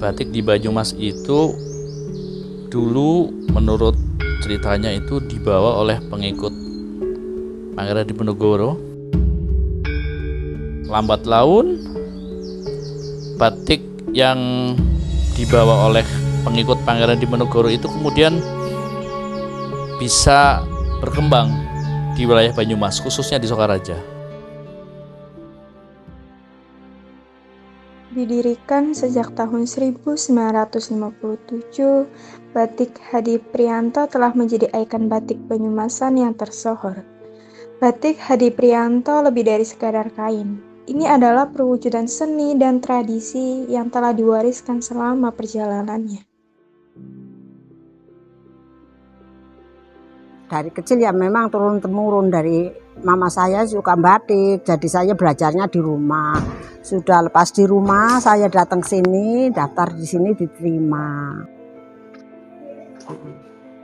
batik di Banyumas itu dulu menurut ceritanya itu dibawa oleh pengikut Pangeran Diponegoro. Lambat laun batik yang dibawa oleh pengikut Pangeran Diponegoro itu kemudian bisa berkembang di wilayah Banyumas, khususnya di Sokaraja. Didirikan sejak tahun 1957, batik Hadi Prianto telah menjadi ikon batik Banyumasan yang tersohor. Batik Hadi Prianto lebih dari sekadar kain. Ini adalah perwujudan seni dan tradisi yang telah diwariskan selama perjalanannya. Dari kecil ya memang turun-temurun dari mama saya suka batik, jadi saya belajarnya di rumah. Sudah lepas di rumah saya datang sini, daftar di sini diterima.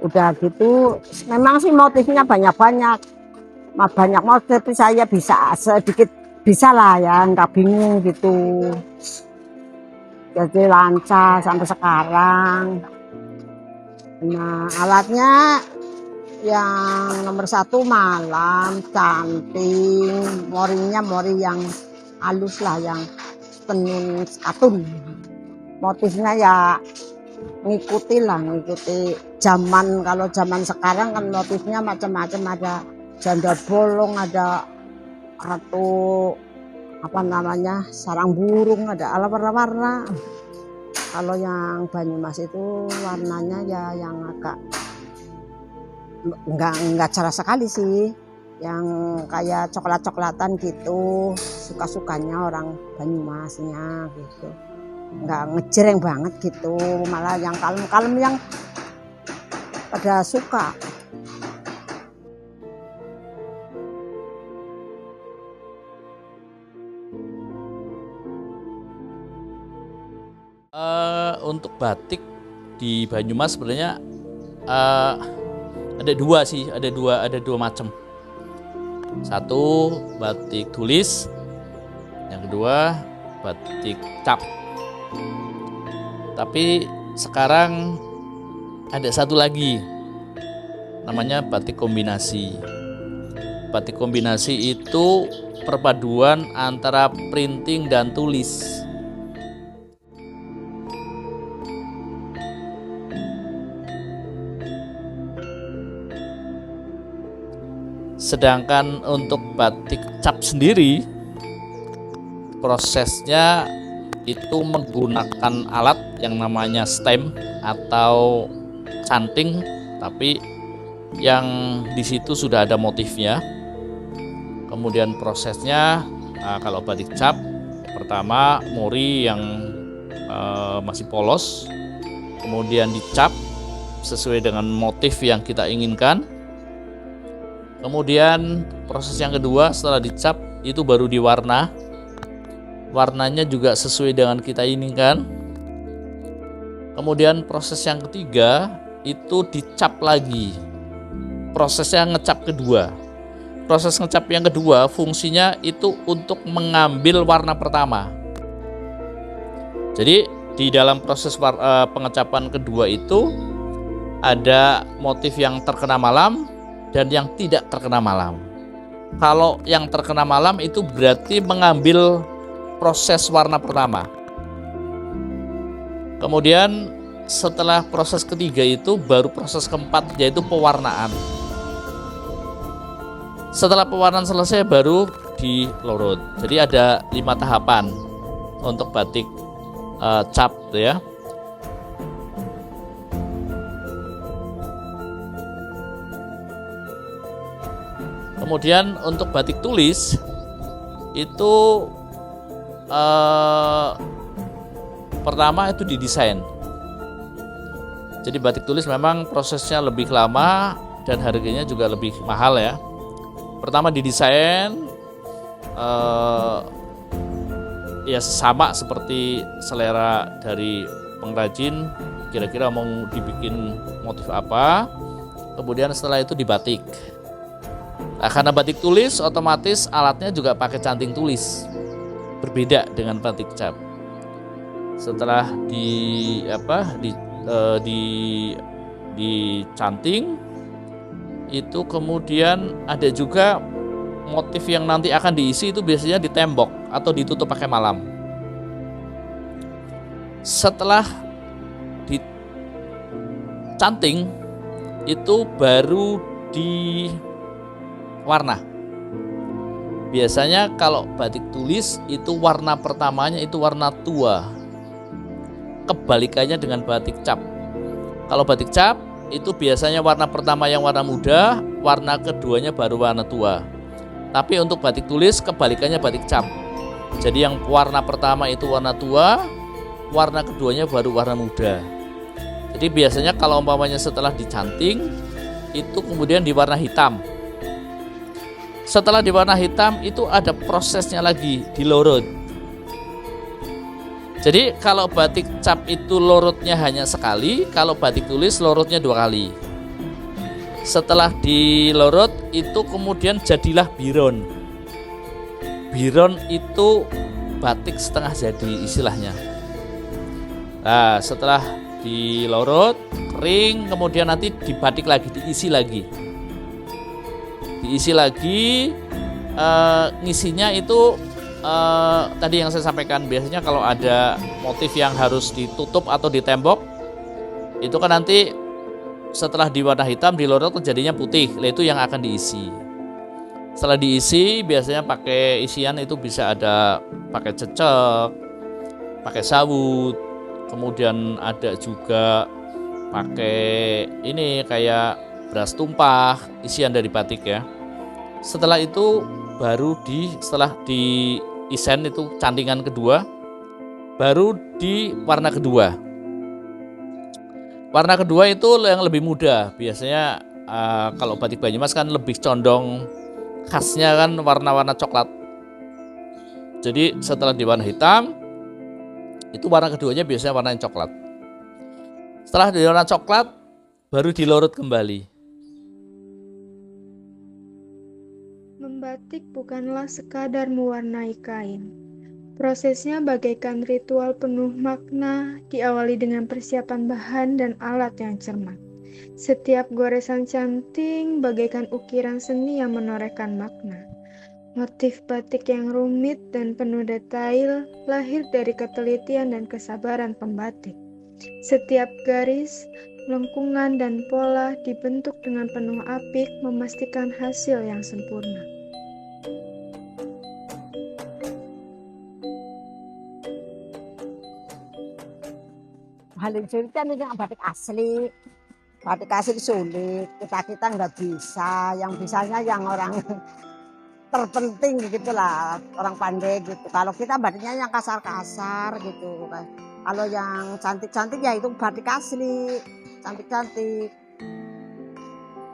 Udah gitu, memang sih motifnya banyak-banyak. Banyak motif saya bisa sedikit bisa lah ya, nggak bingung gitu. Jadi lancar sampai sekarang. Nah alatnya yang nomor 1 malam, canting, morinya mori yang halus lah, yang tenun katun. Motifnya ya ngikuti zaman. Kalau zaman sekarang kan motifnya macam-macam, ada janda bolong, ada atau apa namanya sarang burung, ada ala warna-warna. Kalau yang Banyumas itu warnanya ya yang agak enggak cerah sekali sih, yang kayak coklat-coklatan gitu, suka-sukanya orang Banyumasnya gitu, enggak ngejreng banget gitu, malah yang kalem-kalem yang pada suka. Untuk batik di Banyumas sebenarnya ada dua macam. Satu batik tulis, yang kedua batik cap. Tapi sekarang ada satu lagi, namanya batik kombinasi. Batik kombinasi itu perpaduan antara printing dan tulis. Sedangkan untuk batik cap sendiri, prosesnya itu menggunakan alat yang namanya stem atau canting, tapi yang di situ sudah ada motifnya. Kemudian prosesnya, kalau batik cap, pertama mori yang masih polos, kemudian dicap sesuai dengan motif yang kita inginkan. Kemudian proses yang kedua setelah dicap itu baru diwarna. Warnanya juga sesuai dengan kita inginkan. Kemudian proses yang ketiga itu dicap lagi. Prosesnya ngecap kedua. Proses ngecap yang kedua fungsinya itu untuk mengambil warna pertama. Jadi di dalam proses pengecapan kedua itu ada motif yang terkena malam dan yang tidak terkena malam. Kalau yang terkena malam itu berarti mengambil proses warna pertama. Kemudian setelah proses ketiga itu baru proses keempat, yaitu pewarnaan. Setelah pewarnaan selesai baru dilorot. Jadi ada 5 tahapan untuk batik cap ya. Kemudian untuk batik tulis itu pertama itu didesain. Jadi batik tulis memang prosesnya lebih lama dan harganya juga lebih mahal ya. Pertama didesain, ya sama seperti selera dari pengrajin, kira-kira mau dibikin motif apa. Kemudian setelah itu dibatik. Nah, karena batik tulis otomatis alatnya juga pakai canting tulis, berbeda dengan batik cap. Setelah dicanting itu kemudian ada juga motif yang nanti akan diisi itu biasanya di tembok atau ditutup pakai malam. Setelah dicanting itu baru diwarna. Biasanya kalau batik tulis itu warna pertamanya itu warna tua. Kebalikannya dengan batik cap. Kalau batik cap itu biasanya warna pertama yang warna muda, warna keduanya baru warna tua. Tapi untuk batik tulis kebalikannya batik cap. Jadi yang warna pertama itu warna tua, warna keduanya baru warna muda. Jadi biasanya kalau umpamanya setelah dicanting itu kemudian diwarna hitam. Setelah diwarna hitam itu ada prosesnya lagi dilorot. Jadi kalau batik cap itu lorotnya hanya sekali, kalau batik tulis lorotnya 2 kali. Setelah dilorot itu kemudian jadilah biron. Biron itu batik setengah jadi istilahnya. Nah, setelah dilorot, kering, kemudian nanti dibatik lagi, diisi lagi. Ngisinya itu tadi yang saya sampaikan, biasanya kalau ada motif yang harus ditutup atau ditembok itu kan nanti setelah diwarna hitam dilorot jadinya putih, itu yang akan diisi. Setelah diisi biasanya pakai isian itu bisa ada pakai cecek, pakai sawut, kemudian ada juga pakai ini kayak beras tumpah, isian dari batik ya. Setelah itu baru setelah di isen itu cantingan kedua, baru di warna kedua. Warna kedua itu yang lebih muda. Biasanya kalau batik Banyumas kan lebih condong, khasnya kan warna-warna coklat. Jadi setelah di warna hitam, itu warna keduanya biasanya warna yang coklat. Setelah di warna coklat, baru dilorot kembali. Membatik bukanlah sekadar mewarnai kain. Prosesnya bagaikan ritual penuh makna, diawali dengan persiapan bahan dan alat yang cermat. Setiap goresan canting bagaikan ukiran seni yang menorehkan makna. Motif batik yang rumit dan penuh detail lahir dari ketelitian dan kesabaran pembatik. Setiap garis, lengkungan, dan pola dibentuk dengan penuh apik memastikan hasil yang sempurna. Paling sulit kan itu batik asli. Batik asli sulit, kita nggak bisa. Yang bisanya yang orang terpenting gitulah, orang pandai gitu. Kalau kita batiknya yang kasar-kasar gitu. Kalau yang cantik-cantik ya itu batik asli, cantik-cantik.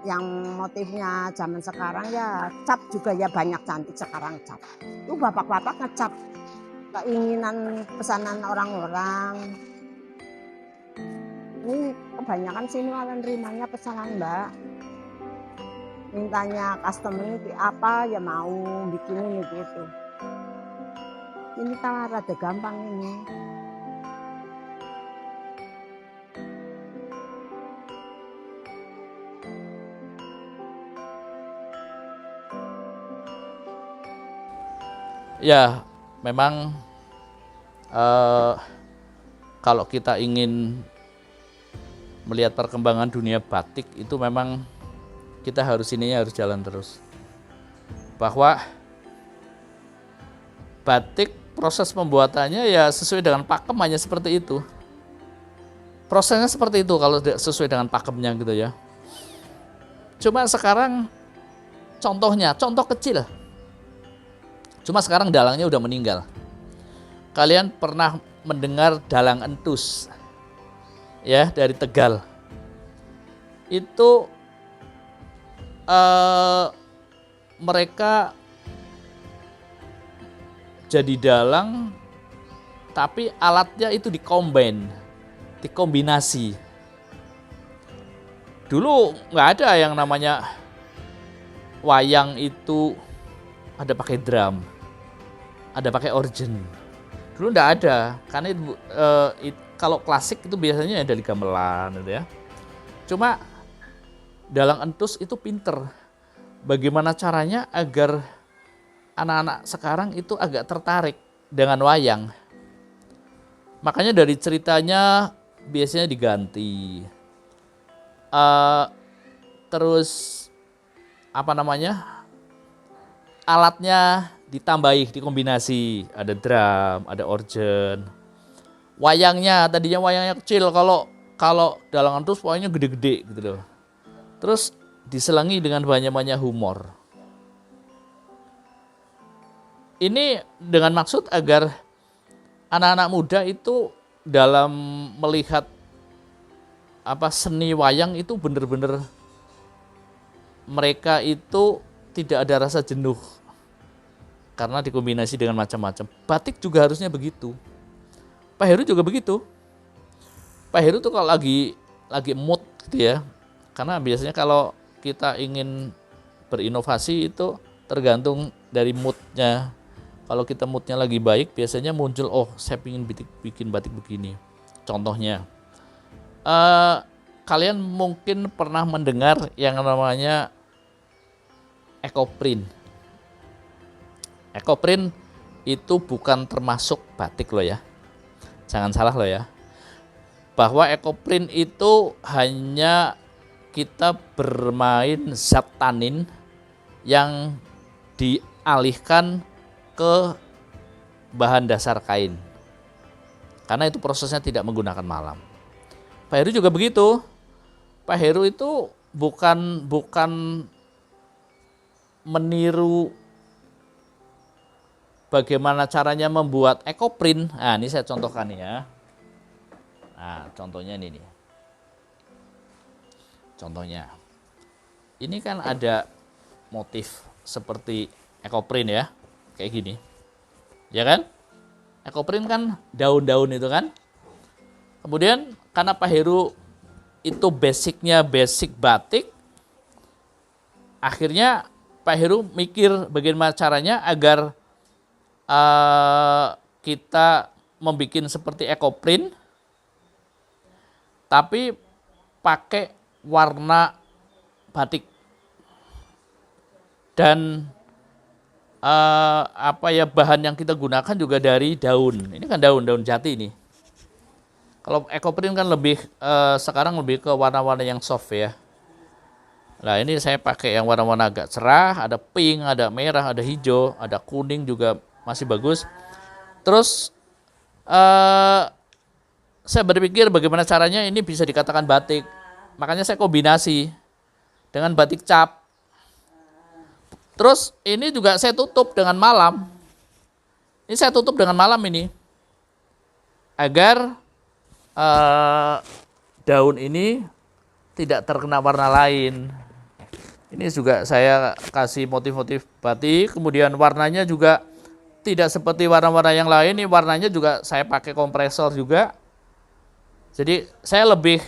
Yang motifnya zaman sekarang ya cap juga ya banyak cantik sekarang cap. Itu bapak-bapak ngecap keinginan pesanan orang-orang. Ini kebanyakan sini malah nerimanya pesanan Mbak. Mintanya customer ini apa ya mau bikinin gitu. Ini rada gampang ini. Ya, memang kalau kita ingin melihat perkembangan dunia batik itu memang kita harus jalan terus. Bahwa batik proses pembuatannya ya sesuai dengan pakem, hanya seperti itu. Prosesnya seperti itu kalau sesuai dengan pakemnya gitu ya. Cuma sekarang contoh kecil. Cuma sekarang dalangnya udah meninggal. Kalian pernah mendengar dalang entus? Ya, dari Tegal. Itu mereka jadi dalang tapi alatnya itu dikombinasi. Dulu nggak ada yang namanya wayang itu ada pakai drum, ada pakai organ, Dulu nggak ada, karena kalau klasik itu biasanya dari gamelan gitu ya. Cuma Dalang Entus itu pinter. Bagaimana caranya agar anak-anak sekarang itu agak tertarik dengan wayang. Makanya dari ceritanya biasanya diganti. Terus apa namanya? Alatnya ditambahi, dikombinasi. Ada drum, ada organ. Wayangnya tadinya wayangnya kecil, kalau Dalang Entus wayangnya gede-gede gitu loh. Terus diselangi dengan banyak-banyak humor. Ini dengan maksud agar anak-anak muda itu dalam melihat seni wayang itu benar-benar mereka itu tidak ada rasa jenuh karena dikombinasi dengan macam-macam. Batik juga harusnya begitu. Pak Heru juga begitu. Pak Heru tuh kalau lagi mood gitu ya. Karena biasanya kalau kita ingin berinovasi itu tergantung dari moodnya. Kalau kita moodnya lagi baik, biasanya muncul, oh saya ingin bikin batik begini. Contohnya, kalian mungkin pernah mendengar yang namanya ekoprint. Ekoprint itu bukan termasuk batik loh ya. Jangan salah loh ya. Bahwa ekoprint itu hanya kita bermain zat tanin yang dialihkan ke bahan dasar kain. Karena itu prosesnya tidak menggunakan malam. Pak Heru juga begitu. Pak Heru itu bukan meniru bagaimana caranya membuat ekoprint. Nah, ini saya contohkan ya. Nah, contohnya ini nih. Contohnya. Ini kan ada motif seperti ekoprint ya. Kayak gini. Ya kan? Ekoprint kan daun-daun itu kan. Kemudian karena Pak Heru itu basicnya basic batik, akhirnya Pak Heru mikir bagaimana caranya agar kita membuat seperti ekoprint, tapi pakai warna batik. Dan bahan yang kita gunakan juga dari daun. Ini kan daun jati ini. Kalau ekoprint kan sekarang lebih ke warna-warna yang soft ya. Nah ini saya pakai yang warna-warna agak cerah, ada pink, ada merah, ada hijau, ada kuning juga masih bagus. Terus saya berpikir bagaimana caranya ini bisa dikatakan batik. Makanya saya kombinasi dengan batik cap. Terus ini juga saya tutup dengan malam. Ini saya tutup dengan malam ini. Agar daun ini tidak terkena warna lain. Ini juga saya kasih motif-motif batik. Kemudian warnanya juga tidak seperti warna-warna yang lain. Ini warnanya juga saya pakai kompresor juga. Jadi saya lebih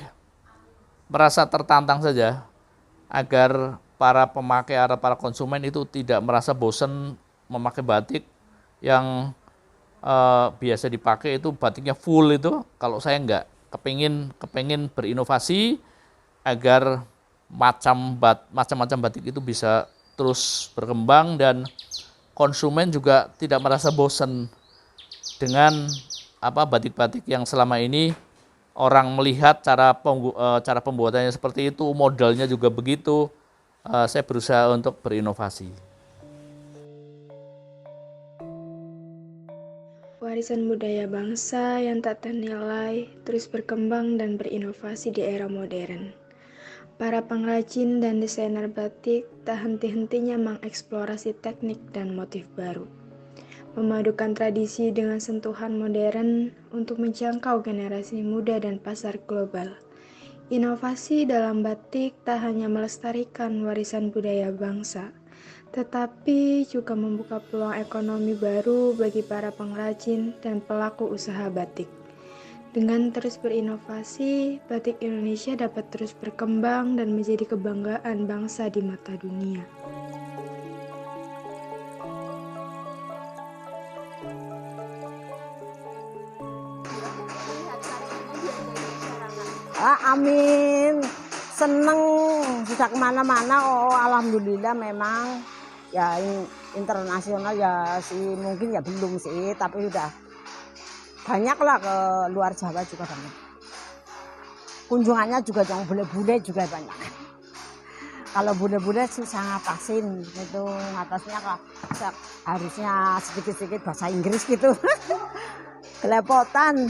merasa tertantang saja. Agar para pemakai atau para konsumen itu tidak merasa bosan memakai batik yang biasa dipakai itu batiknya full itu. Kalau saya enggak, kepingin berinovasi agar macam-macam batik itu bisa terus berkembang dan konsumen juga tidak merasa bosan dengan batik-batik yang selama ini orang melihat cara pembuatannya seperti itu, modalnya juga begitu. Saya berusaha untuk berinovasi. Warisan budaya bangsa yang tak ternilai terus berkembang dan berinovasi di era modern. Para pengrajin dan desainer batik tak henti-hentinya mengeksplorasi teknik dan motif baru, memadukan tradisi dengan sentuhan modern untuk menjangkau generasi muda dan pasar global. Inovasi dalam batik tak hanya melestarikan warisan budaya bangsa, tetapi juga membuka peluang ekonomi baru bagi para pengrajin dan pelaku usaha batik. Dengan terus berinovasi, batik Indonesia dapat terus berkembang dan menjadi kebanggaan bangsa di mata dunia. Amin. Seneng sudah kemana-mana. Oh, alhamdulillah memang ya internasional ya sih mungkin ya belum sih, tapi udah banyak lah ke luar Jawa juga banyak. Kunjungannya juga yang bule-bule juga banyak. Kalau bule-bule susah ngatasin itu ngatasnya harusnya sedikit-sedikit bahasa Inggris gitu. Kelepotan.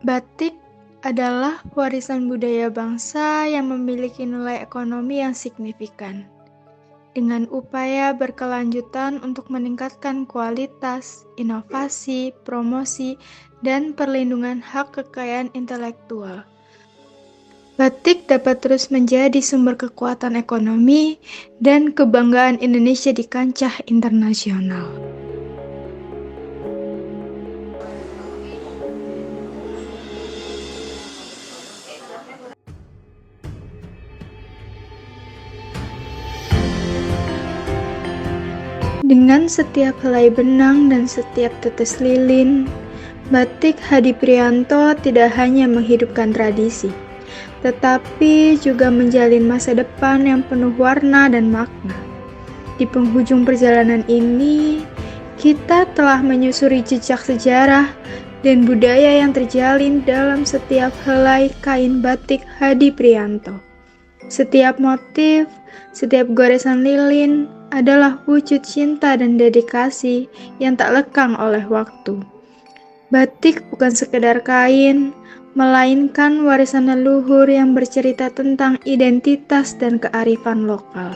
Batik adalah warisan budaya bangsa yang memiliki nilai ekonomi yang signifikan. Dengan upaya berkelanjutan untuk meningkatkan kualitas, inovasi, promosi, dan perlindungan hak kekayaan intelektual. Batik dapat terus menjadi sumber kekuatan ekonomi dan kebanggaan Indonesia di kancah internasional. Dengan setiap helai benang dan setiap tetes lilin, Batik Hadi Priyanto tidak hanya menghidupkan tradisi, tetapi juga menjalin masa depan yang penuh warna dan makna. Di penghujung perjalanan ini, kita telah menyusuri jejak sejarah dan budaya yang terjalin dalam setiap helai kain batik Hadi Priyanto. Setiap motif, setiap goresan lilin adalah wujud cinta dan dedikasi yang tak lekang oleh waktu. Batik bukan sekedar kain, melainkan warisan leluhur yang bercerita tentang identitas dan kearifan lokal.